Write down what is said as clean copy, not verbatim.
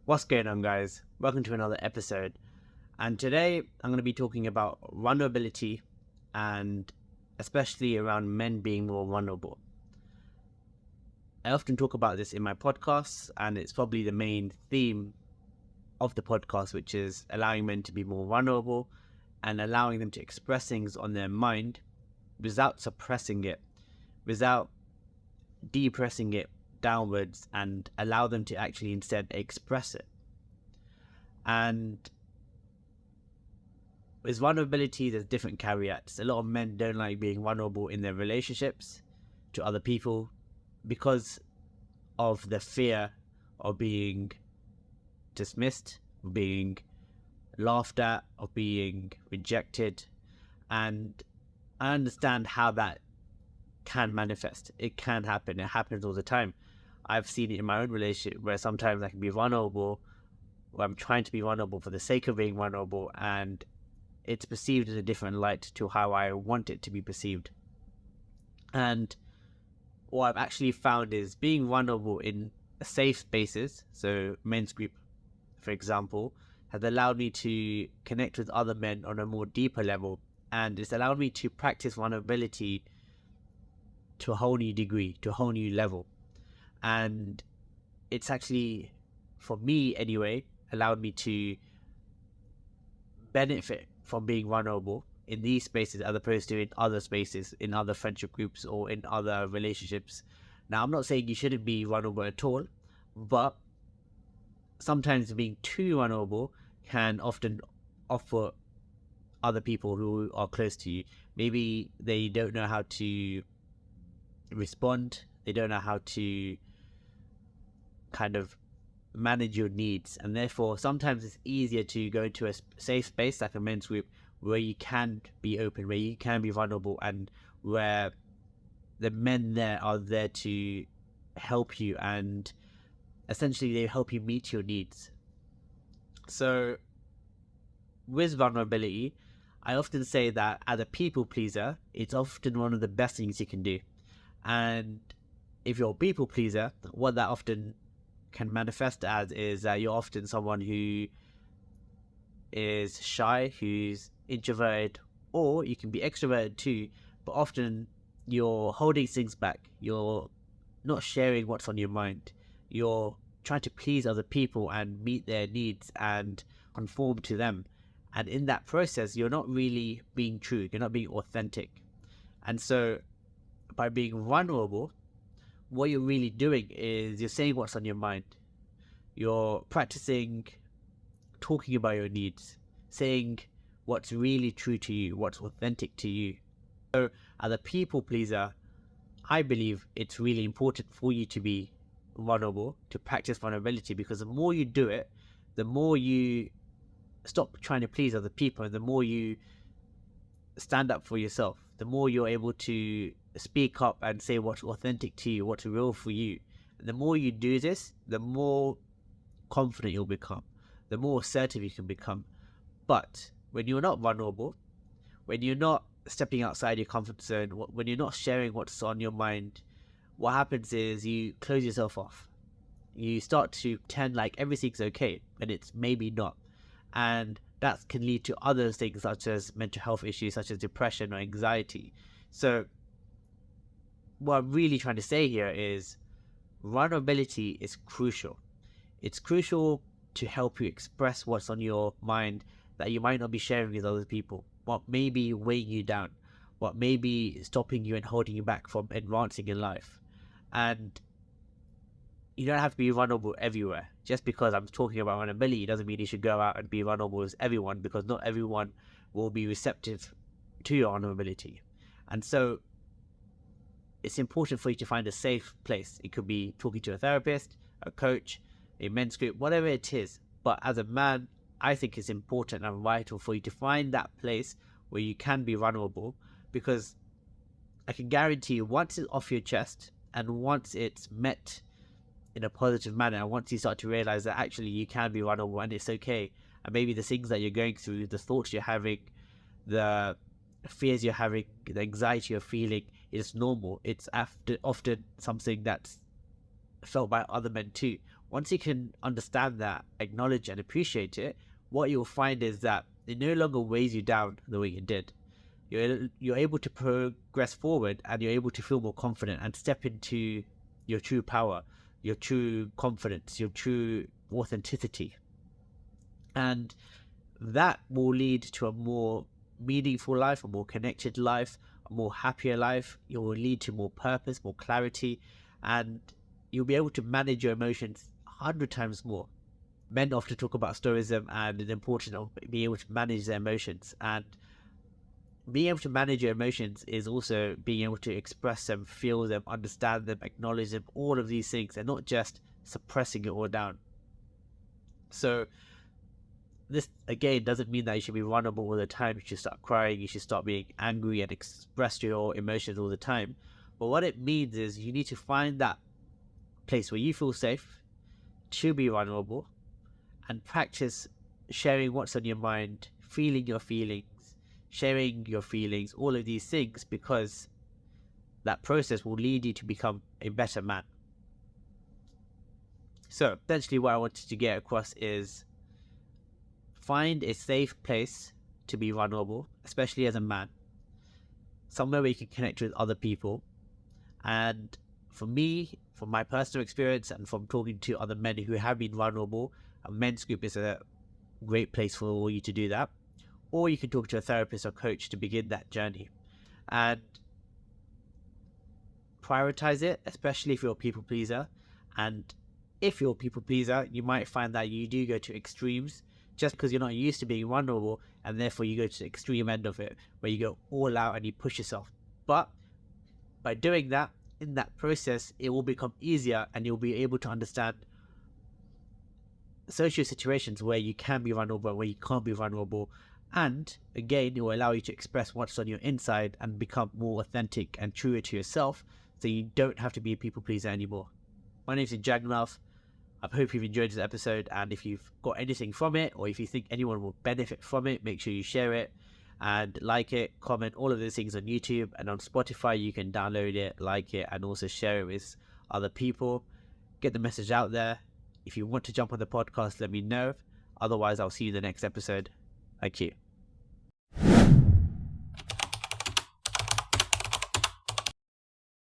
What's going on, guys? Welcome to another episode. And today I'm going to be talking about vulnerability and especially around men being more vulnerable. I often talk about this in my podcasts, and it's probably the main theme of the podcast, which is allowing men to be more vulnerable and allowing them to express things on their mind without suppressing it, without depressing it downwards, and allow them to actually instead express it. And with vulnerability, there's different caveats. A lot of men don't like being vulnerable in their relationships to other people because of the fear of being dismissed, of being laughed at, of being rejected. And I understand how that can manifest. It can happen. It happens all the time. I've seen it in my own relationship where sometimes I can be vulnerable, where I'm trying to be vulnerable for the sake of being vulnerable, and it's perceived in a different light to how I want it to be perceived. And what I've actually found is being vulnerable in safe spaces, so men's group, for example, has allowed me to connect with other men on a more deeper level, and it's allowed me to practice vulnerability to a whole new degree, to a whole new level. And it's actually, for me anyway, allowed me to benefit from being vulnerable in these spaces as opposed to in other spaces, in other friendship groups or in other relationships. Now, I'm not saying you shouldn't be vulnerable at all, but sometimes being too vulnerable can often offer other people who are close to you, maybe they don't know how to respond, they don't know how to kind of manage your needs, and therefore sometimes it's easier to go into a safe space like a men's group where you can be open, where you can be vulnerable, and where the men there are there to help you, and essentially they help you meet your needs. So with vulnerability, I often say that as a people pleaser, it's often one of the best things you can do. And if you're a people pleaser, what that often can manifest as is that you're often someone who is shy, who's introverted, or you can be extroverted too, but often you're holding things back, you're not sharing what's on your mind, you're trying to please other people and meet their needs and conform to them, and in that process you're not really being true, you're not being authentic. And so by being vulnerable, what you're really doing is you're saying what's on your mind. You're practicing talking about your needs, saying what's really true to you, what's authentic to you. So as a people pleaser, I believe it's really important for you to be vulnerable, to practice vulnerability, because the more you do it, the more you stop trying to please other people, and the more you stand up for yourself, the more you're able to speak up and say what's authentic to you, what's real for you. And the more you do this, the more confident you'll become, the more assertive you can become. But when you're not vulnerable, when you're not stepping outside your comfort zone, when you're not sharing what's on your mind, what happens is you close yourself off. You start to pretend like everything's okay, and it's maybe not. And that can lead to other things such as mental health issues, such as depression or anxiety. So what I'm really trying to say here is vulnerability is crucial. It's crucial to help you express what's on your mind that you might not be sharing with other people, what may be weighing you down, what may be stopping you and holding you back from advancing in life. And you don't have to be vulnerable everywhere. Just because I'm talking about vulnerability doesn't mean you should go out and be vulnerable with everyone, because not everyone will be receptive to your vulnerability. And so it's important for you to find a safe place. It could be talking to a therapist, a coach, a men's group, whatever it is. But as a man, I think it's important and vital for you to find that place where you can be vulnerable, because I can guarantee you, once it's off your chest and once it's met in a positive manner, and once you start to realize that actually you can be vulnerable and it's okay, and maybe the things that you're going through, the thoughts you're having, the fears you're having, the anxiety you're feeling is normal. It's often something that's felt by other men too. Once you can understand that, acknowledge and appreciate it, what you'll find is that it no longer weighs you down the way it did. You're able to progress forward, and you're able to feel more confident and step into your true power, your true confidence, your true authenticity. And that will lead to a more meaningful life, a more connected life, a more happier life. It will lead to more purpose, more clarity, and you'll be able to manage your emotions 100 times more. Men often talk about stoicism and the importance of being able to manage their emotions. And being able to manage your emotions is also being able to express them, feel them, understand them, acknowledge them, all of these things, and not just suppressing it all down. So this again doesn't mean that you should be vulnerable all the time. You should start crying, you should start being angry and express your emotions all the time. But what it means is you need to find that place where you feel safe to be vulnerable, and practice sharing what's on your mind, feeling your feelings, sharing your feelings, all of these things, because that process will lead you to become a better man. So essentially what I wanted to get across is find a safe place to be vulnerable, especially as a man, somewhere where you can connect with other people. And for me, from my personal experience and from talking to other men who have been vulnerable, a men's group is a great place for you to do that. Or you can talk to a therapist or coach to begin that journey. And prioritize it, especially if you're a people pleaser. And if you're a people pleaser, you might find that you do go to extremes just because you're not used to being vulnerable, and therefore you go to the extreme end of it where you go all out and you push yourself. But by doing that, in that process, it will become easier, and you'll be able to understand social situations where you can be vulnerable and where you can't be vulnerable. And again, it will allow you to express what's on your inside and become more authentic and truer to yourself, so you don't have to be a people pleaser anymore. My name is Jagannath. I hope you've enjoyed this episode, and if you've got anything from it, or if you think anyone will benefit from it, make sure you share it and like it, comment, all of those things on YouTube. And on Spotify, you can download it, like it, and also share it with other people. Get the message out there. If you want to jump on the podcast, let me know. Otherwise, I'll see you in the next episode. Thank you.